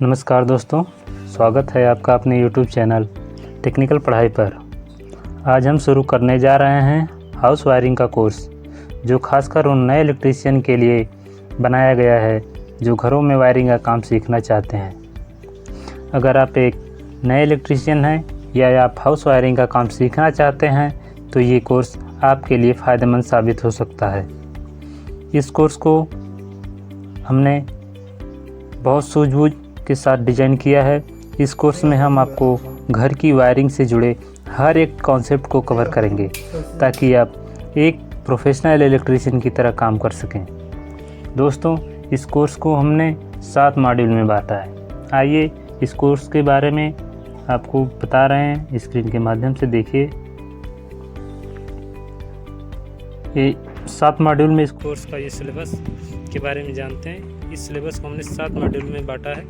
नमस्कार दोस्तों, स्वागत है आपका अपने YouTube चैनल टेक्निकल पढ़ाई पर। आज हम शुरू करने जा रहे हैं हाउस वायरिंग का कोर्स, जो खासकर उन नए इलेक्ट्रीशियन के लिए बनाया गया है जो घरों में वायरिंग का काम सीखना चाहते हैं। अगर आप एक नए इलेक्ट्रीशियन हैं या आप हाउस वायरिंग का काम सीखना चाहते हैं तो ये कोर्स आपके लिए फ़ायदेमंद साबित हो सकता है। इस कोर्स को हमने बहुत सूझबूझ के साथ डिज़ाइन किया है। इस कोर्स में हम आपको घर की वायरिंग से जुड़े हर एक कॉन्सेप्ट को कवर करेंगे ताकि आप एक प्रोफेशनल इलेक्ट्रीशियन की तरह काम कर सकें। दोस्तों, इस कोर्स को हमने 7 मॉड्यूल में बांटा है। आइए इस कोर्स के बारे में आपको बता रहे हैं, स्क्रीन के माध्यम से देखिए। ये 7 मॉड्यूल में इस कोर्स का ये सिलेबस के बारे में जानते हैं। इस सिलेबस को हमने 7 मॉड्यूल में बांटा है।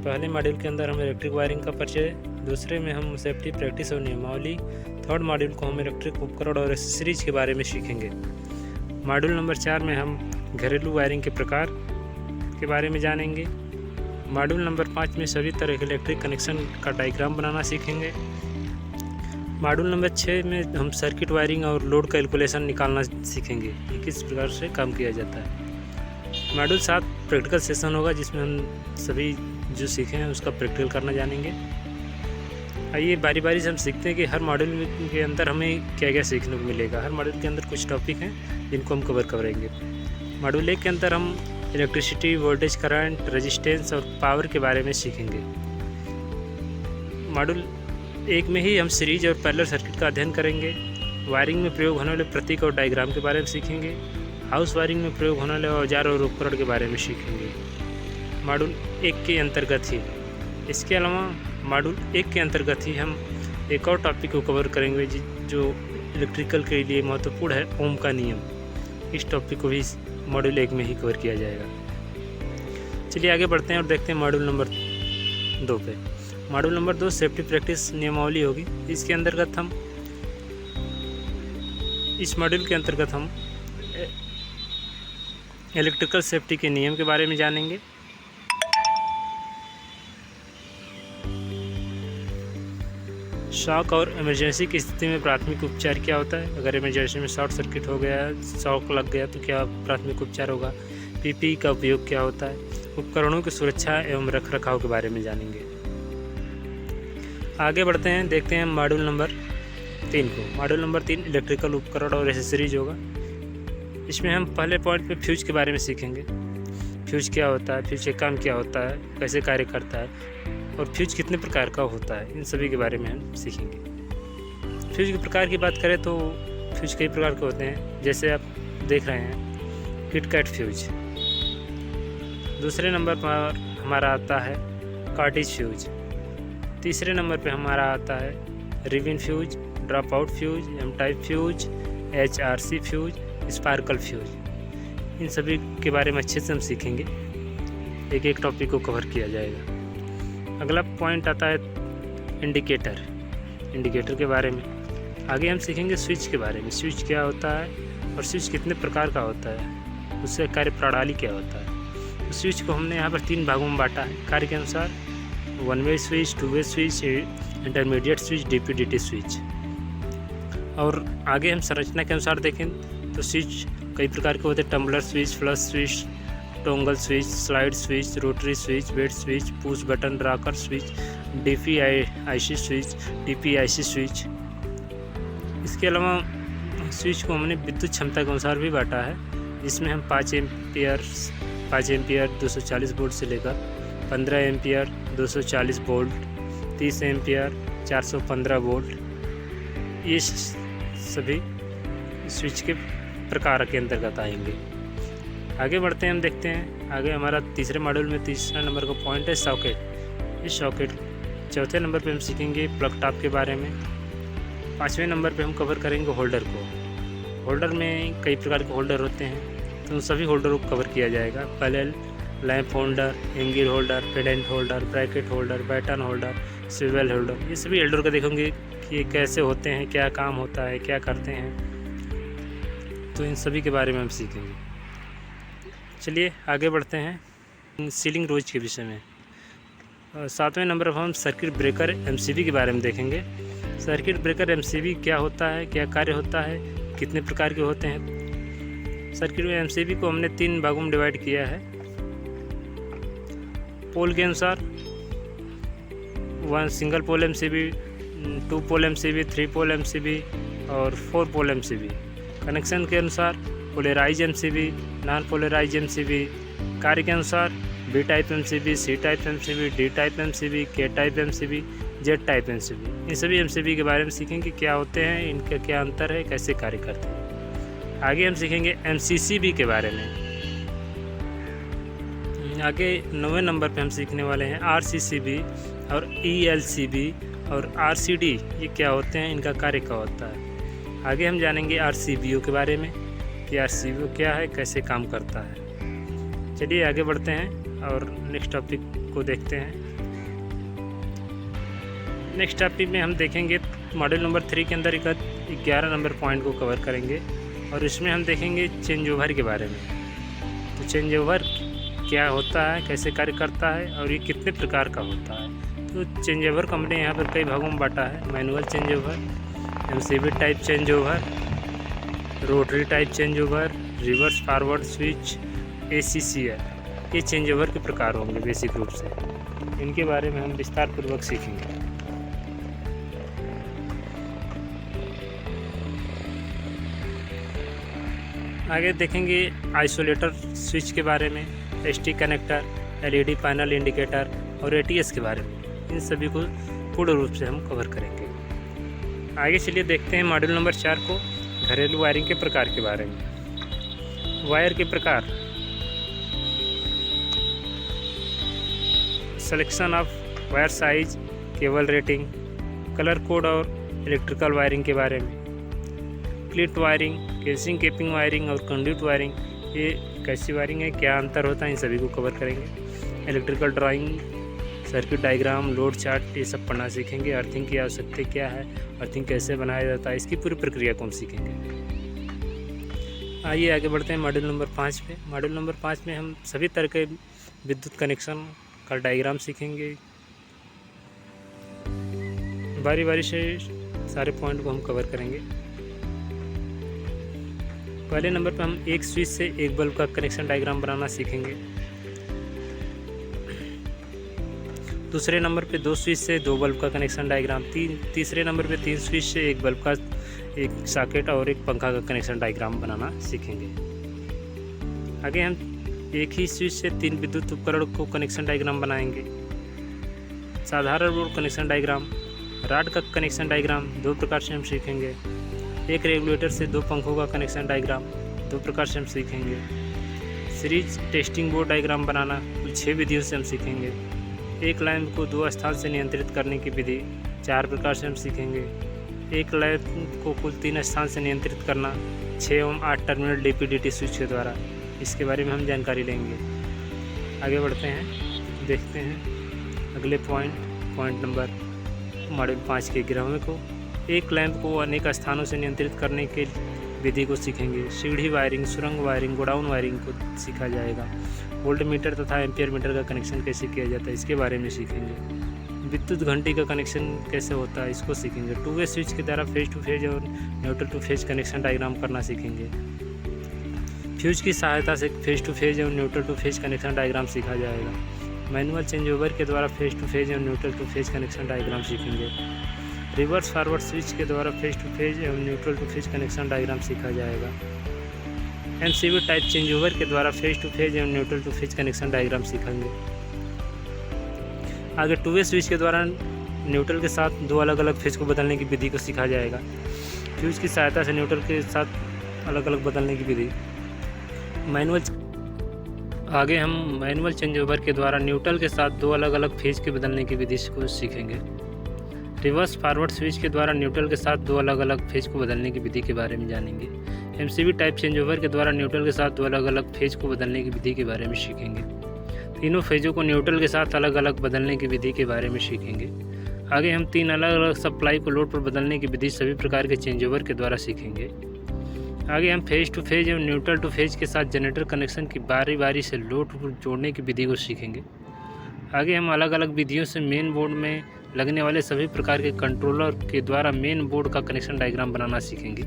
पहले मॉड्यूल के अंदर हम इलेक्ट्रिक वायरिंग का परिचय, दूसरे में हम सेफ्टी प्रैक्टिस और नियमावली, थर्ड मॉड्यूल को हम इलेक्ट्रिक उपकरण और एक्सेसरीज के बारे में सीखेंगे। मॉड्यूल नंबर 4 में हम घरेलू वायरिंग के प्रकार के बारे में जानेंगे। मॉड्यूल नंबर 5 में सभी तरह के इलेक्ट्रिक कनेक्शन का डायग्राम बनाना सीखेंगे। मॉड्यूल नंबर 6 में हम सर्किट वायरिंग और लोड कैलकुलेशन निकालना सीखेंगे कि किस प्रकार से काम किया जाता है। मॉड्यूल 7 प्रैक्टिकल सेशन होगा, जिसमें हम सभी जो सीखे हैं उसका प्रैक्टिकल करना जानेंगे। आइए बारी बारी से हम सीखते हैं कि हर मॉड्यूल के अंदर हमें क्या क्या सीखने को मिलेगा। हर मॉड्यूल के अंदर कुछ टॉपिक हैं जिनको हम कवर करेंगे। मॉड्यूल 1 के अंदर हम इलेक्ट्रिसिटी, वोल्टेज, करंट, रेजिस्टेंस और पावर के बारे में सीखेंगे। मॉड्यूल 1 में ही हम सीरीज और पैरेलल सर्किट का अध्ययन करेंगे। वायरिंग में प्रयोग होने वाले प्रतीक और डायग्राम के बारे में सीखेंगे। हाउस वायरिंग में प्रयोग होने वाले औजार और उपकरण के बारे में सीखेंगे मॉड्यूल 1 के अंतर्गत ही। इसके अलावा मॉड्यूल 1 के अंतर्गत ही हम एक और टॉपिक को कवर करेंगे जो इलेक्ट्रिकल के लिए महत्वपूर्ण है, ओम का नियम। इस टॉपिक को भी मॉड्यूल 1 में ही कवर किया जाएगा। चलिए आगे बढ़ते हैं और देखते हैं मॉड्यूल नंबर 2 पे। मॉड्यूल नंबर 2 सेफ्टी प्रैक्टिस नियमावली होगी। इसके अंतर्गत हम इस मॉड्यूल के अंतर्गत हम इलेक्ट्रिकल सेफ्टी के नियम के बारे में जानेंगे। शॉक और इमरजेंसी की स्थिति में प्राथमिक उपचार क्या होता है। अगर इमरजेंसी में शॉर्ट सर्किट हो गया, शॉक लग गया तो क्या प्राथमिक उपचार होगा। पीपीई का उपयोग क्या होता है। उपकरणों की सुरक्षा एवं रखरखाव के बारे में जानेंगे। आगे बढ़ते हैं, देखते हैं मॉड्यूल नंबर 3 को। मॉड्यूल नंबर 3 इलेक्ट्रिकल उपकरण और एक्सेसरीज होगा। इसमें हम पहले पॉइंट पे फ्यूज के बारे में सीखेंगे। फ्यूज क्या होता है, फ्यूज का काम क्या होता है, कैसे कार्य करता है और फ्यूज कितने प्रकार का होता है, इन सभी के बारे में हम सीखेंगे। फ्यूज के प्रकार की बात करें तो फ्यूज कई प्रकार के होते हैं, जैसे आप देख रहे हैं किटकैट फ्यूज। दूसरे नंबर पर हमारा आता है कॉटेज फ्यूज। तीसरे नंबर पे हमारा आता है ribbon fuse, drop out fuse, M type fuse, HRC fuse, sparkle fuse. इन सभी के बारे में अच्छे से हम सीखेंगे। एक एक टॉपिक को कवर किया जाएगा। अगला पॉइंट आता है इंडिकेटर के बारे में। आगे हम सीखेंगे स्विच के बारे में। स्विच क्या होता है और स्विच कितने प्रकार का होता है, उससे कार्य प्रणाली क्या होता है। तो स्विच को हमने यहाँ पर 3 भागों में बांटा है कार्य के अनुसार: 1 वे स्विच, 2 वे switch, intermediate switch, DPDT switch. और आगे हम संरचना के अनुसार देखें तो स्विच कई प्रकार के होते हैं: tumbler switch, flush switch, toggle switch, slide switch, rotary switch, bed switch, push button rocker switch, DPIC switch, DPIC switch. इसके अलावा स्विच को हमने विद्युत क्षमता के अनुसार भी बांटा है, जिसमें हम 5 एम्पियर 240 वोल्ट से लेकर 15 एम्पियर 240 वोल्ट, 30 एम्पियर 415 वोल्ट, ये सभी स्विच के प्रकार के अंतर्गत आएंगे। आगे बढ़ते हैं, हम देखते हैं आगे हमारा तीसरे मॉड्यूल में तीसरा नंबर का पॉइंट है सॉकेट। इस सॉकेट चौथे नंबर पे हम सीखेंगे प्लग टॉप के बारे में। 5वें नंबर पे हम कवर करेंगे होल्डर को। होल्डर में कई प्रकार के होल्डर होते हैं, तो उन सभी होल्डरों को कवर किया जाएगा। Parallel lamp holder, angle holder, pendant holder, bracket holder, batten holder, swivel holder, ये सभी होल्डर को देखेंगे कि ये कैसे होते हैं, क्या काम होता है, क्या करते हैं। तो इन सभी के बारे में हम सीखेंगे। चलिए आगे बढ़ते हैं सीलिंग रोज के विषय में। 7वें नंबर पर हम सर्किट ब्रेकर एमसीबी के बारे में देखेंगे। सर्किट ब्रेकर एमसीबी क्या होता है, क्या कार्य होता है, कितने प्रकार के होते हैं। सर्किट में एमसीबी को हमने 3 भागों में डिवाइड किया है पोल के अनुसार। 1 single pole MCB, 2 pole MCB, 3 pole MCB और 4 पोल एमसीबी। कनेक्शन के अनुसार polarise MCB, non polarise MCB. कार्य के अनुसार B type MCB, C type MCB, D type MCB, K type MCB, Z type MCB. इन सभी एमसीबी के बारे में सीखेंगे क्या होते हैं, इनका क्या अंतर है, कैसे कार्य करते हैं। आगे हम सीखेंगे एमसीसीबी के बारे में। आगे 9वें नंबर पे हम सीखने वाले हैं आरसीसीबी और ईएलसीबी और आरसीडी। ये क्या होते हैं, इनका कार्य क्या होता है। आगे हम जानेंगे आरसीबीओ के बारे में कि आरसीबीओ क्या है, कैसे काम करता है। चलिए आगे बढ़ते हैं और नेक्स्ट टॉपिक को देखते हैं। नेक्स्ट टॉपिक में हम देखेंगे मॉड्यूल नंबर 3 के अंदर 11 नंबर पॉइंट को कवर करेंगे और इसमें हम देखेंगे चेंज ओवर के बारे में। तो चेंज ओवर क्या होता है, कैसे कार्य करता है और ये कितने प्रकार का होता है। तो चेंज ओवर को हमने यहाँ पर कई भागों में बांटा है। Manual change over, MCB type change over, rotary type change over, reverse forward switch, ACCR। ये चेंज ओवर के प्रकार होंगे बेसिक रूप से। इनके बारे में हम विस्तार पूर्वक सीखेंगे। आगे देखेंगे आइसोलेटर स्विच के बारे में, ST connector, LED panel indicator और ATS के बारे में। इन सभी को पूर्ण रूप से हम कवर करेंगे। आगे चलिए देखते हैं मॉड्यूल नंबर 4 को, घरेलू वायरिंग के प्रकार के बारे में। वायर के प्रकार, selection of wire size, cable rating, colour code और इलेक्ट्रिकल वायरिंग के बारे में। क्लिट वायरिंग, केसिंग केपिंग वायरिंग और कंड्यूट वायरिंग, ये कैसी वायरिंग है, क्या अंतर होता है, इन सभी को कवर करेंगे। Electrical drawing, circuit diagram, load chart, ये सब पढ़ना सीखेंगे। अर्थिंग की आवश्यकता क्या है, अर्थिंग कैसे बनाया जाता है, इसकी पूरी प्रक्रिया को हम सीखेंगे। आइए आगे बढ़ते हैं मॉड्यूल नंबर 5 पे। मॉड्यूल नंबर 5 में हम सभी तरह के विद्युत कनेक्शन का डायग्राम सीखेंगे। बारी बारी से सारे पॉइंट को हम कवर करेंगे। पहले नंबर पर हम एक स्विच से एक बल्ब का कनेक्शन डायग्राम बनाना सीखेंगे। दूसरे नंबर पे 2 स्विच से 2 बल्ब का कनेक्शन डायग्राम। तीसरे नंबर पे 3 स्विच से 1 बल्ब का, एक सॉकेट और एक पंखा का कनेक्शन डायग्राम बनाना सीखेंगे। आगे हम एक ही स्विच से 3 विद्युत उपकरण को कनेक्शन डायग्राम बनाएंगे। साधारण रोड कनेक्शन डायग्राम, रॉड का कनेक्शन डायग्राम 2 प्रकार से हम सीखेंगे। एक रेगुलेटर से 2 पंखों का कनेक्शन डायग्राम 2 प्रकार से हम सीखेंगे। सीरीज टेस्टिंग बोर्ड डायग्राम बनाना कुल 6 विधियों से हम सीखेंगे। एक लैंप को 2 स्थान से नियंत्रित करने की विधि 4 प्रकार से हम सीखेंगे। एक लैंप को कुल 3 स्थान से नियंत्रित करना 6 एवं 8 टर्मिनल DP/DT स्विच के द्वारा, इसके बारे में हम जानकारी लेंगे। आगे बढ़ते हैं, देखते हैं अगले पॉइंट नंबर मॉड्यूल 5 के 11वें को। एक लैंप को अनेक स्थानों से नियंत्रित करने के विधि को सीखेंगे। सीढ़ी वायरिंग, सुरंग वायरिंग, गोडाउन वायरिंग को सीखा जाएगा। वोल्ट मीटर तथा एम्पियर मीटर का कनेक्शन कैसे किया जाता है, इसके बारे में सीखेंगे। विद्युत घंटी का कनेक्शन कैसे होता है, इसको सीखेंगे। 2 वे स्विच के द्वारा फेज टू फेज और neutral two phase connection diagram करना सीखेंगे। फ्यूज की सहायता से फेज टू फेज और neutral two phase connection diagram सीखा जाएगा। मैनुअल चेंज ओवर के द्वारा फेज टू फेज और neutral two phase connection diagram सीखेंगे। रिवर्स फॉरवर्ड स्विच के द्वारा फेज टू फेज एवं neutral two phase connection diagram सीखा जाएगा। MCB टाइप चेंज ओवर के द्वारा फेज टू फेज एवं neutral two phase connection diagram सीखेंगे। आगे 2 वे स्विच के द्वारा न्यूट्रल के साथ 2 अलग अलग फेज को बदलने की विधि को सीखा जाएगा। फ्यूज की सहायता से न्यूट्रल के साथ अलग अलग बदलने की विधि। आगे हम मैनुअल चेंज ओवर के द्वारा न्यूट्रल के साथ 2 अलग अलग फेज के बदलने की विधि को सीखेंगे। रिवर्स फॉरवर्ड स्विच के द्वारा न्यूट्रल के साथ 2 अलग अलग फेज को बदलने की विधि के बारे में जानेंगे। MCB टाइप चेंज ओवर के द्वारा न्यूट्रल के साथ 2 अलग अलग फेज को बदलने की विधि के बारे में सीखेंगे। तीनों फेजों को न्यूट्रल के साथ अलग अलग बदलने की विधि के बारे में सीखेंगे। आगे हम 3 अलग अलग सप्लाई को लोड पर बदलने की विधि सभी प्रकार के चेंज ओवर के द्वारा सीखेंगे। आगे हम फेज टू फेज एवं न्यूट्रल टू फेज के साथ जनरेटर कनेक्शन की बारी बारी से लोड को जोड़ने की विधि को सीखेंगे। आगे हम अलग अलग विधियों से मेन बोर्ड में लगने वाले सभी प्रकार के कंट्रोलर के द्वारा मेन बोर्ड का कनेक्शन डायग्राम बनाना सीखेंगे।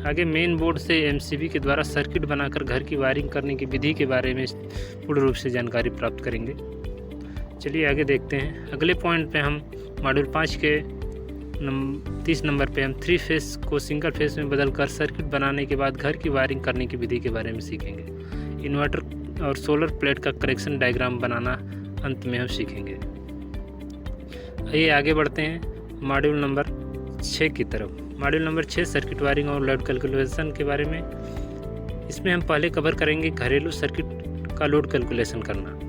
आगे मेन बोर्ड से एमसीबी के द्वारा सर्किट बनाकर घर की वायरिंग करने की विधि के बारे में पूर्ण रूप से जानकारी प्राप्त करेंगे। चलिए आगे देखते हैं। अगले पॉइंट पे हम मॉड्यूल 5 के 30 नंबर पे हम 3 फेस को सिंगल फेस में बदलकर सर्किट बनाने के बाद घर की वायरिंग करने की विधि के बारे में सीखेंगे। इन्वर्टर और सोलर प्लेट का कनेक्शन डायग्राम बनाना अंत में हम सीखेंगे। आइए आगे बढ़ते हैं मॉड्यूल नंबर 6 की तरफ। मॉड्यूल नंबर 6 सर्किट वायरिंग और लोड कैलकुलेशन के बारे में। इसमें हम पहले कवर करेंगे घरेलू सर्किट का लोड कैलकुलेशन करना।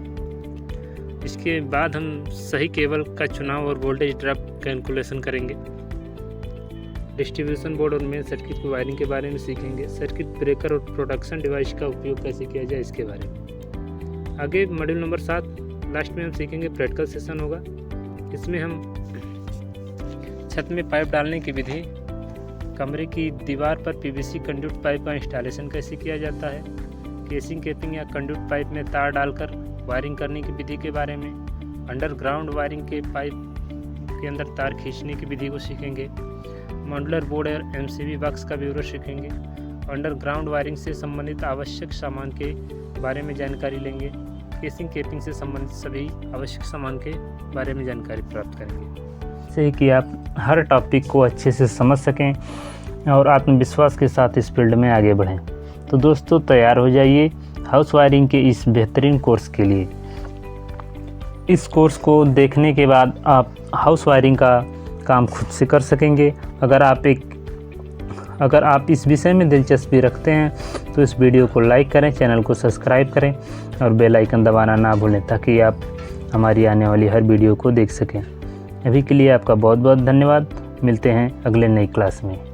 इसके बाद हम सही केबल का चुनाव और वोल्टेज ड्रॉप कैलकुलेशन करेंगे। डिस्ट्रीब्यूशन बोर्ड और मेन सर्किट की वायरिंग के बारे में सीखेंगे। सर्किट ब्रेकर और प्रोटेक्शन डिवाइस का उपयोग कैसे किया जाए इसके बारे में। आगे मॉड्यूल नंबर 7 लास्ट में हम सीखेंगे प्रैक्टिकल सेशन होगा। इसमें हम छत में पाइप डालने की विधि, कमरे की दीवार पर पीवीसी कंडक्ट पाइप का इंस्टॉलेशन कैसे किया जाता है, केसिंग केपिंग या कंडक्ट पाइप में तार डालकर वायरिंग करने की विधि के बारे में, अंडरग्राउंड वायरिंग के पाइप के अंदर तार खींचने की विधि को सीखेंगे। मॉड्यूलर बोर्ड और एमसीबी बॉक्स का ब्यौरा सीखेंगे। अंडरग्राउंड वायरिंग से संबंधित आवश्यक सामान के बारे में जानकारी लेंगे। केसिंग केपिंग से संबंधित सभी आवश्यक सामान के बारे में जानकारी प्राप्त करेंगे, जिससे कि आप हर टॉपिक को अच्छे से समझ सकें और आत्मविश्वास के साथ इस फील्ड में आगे बढ़ें। तो दोस्तों तैयार हो जाइए हाउस वायरिंग के इस बेहतरीन कोर्स के लिए। इस कोर्स को देखने के बाद आप हाउस वायरिंग का काम खुद से कर सकेंगे। अगर आप इस विषय में दिलचस्पी रखते हैं तो इस वीडियो को लाइक करें, चैनल को सब्सक्राइब करें और बेल आइकन दबाना ना भूलें ताकि आप हमारी आने वाली हर वीडियो को देख सकें। अभी के लिए आपका बहुत बहुत धन्यवाद। मिलते हैं अगले नई क्लास में।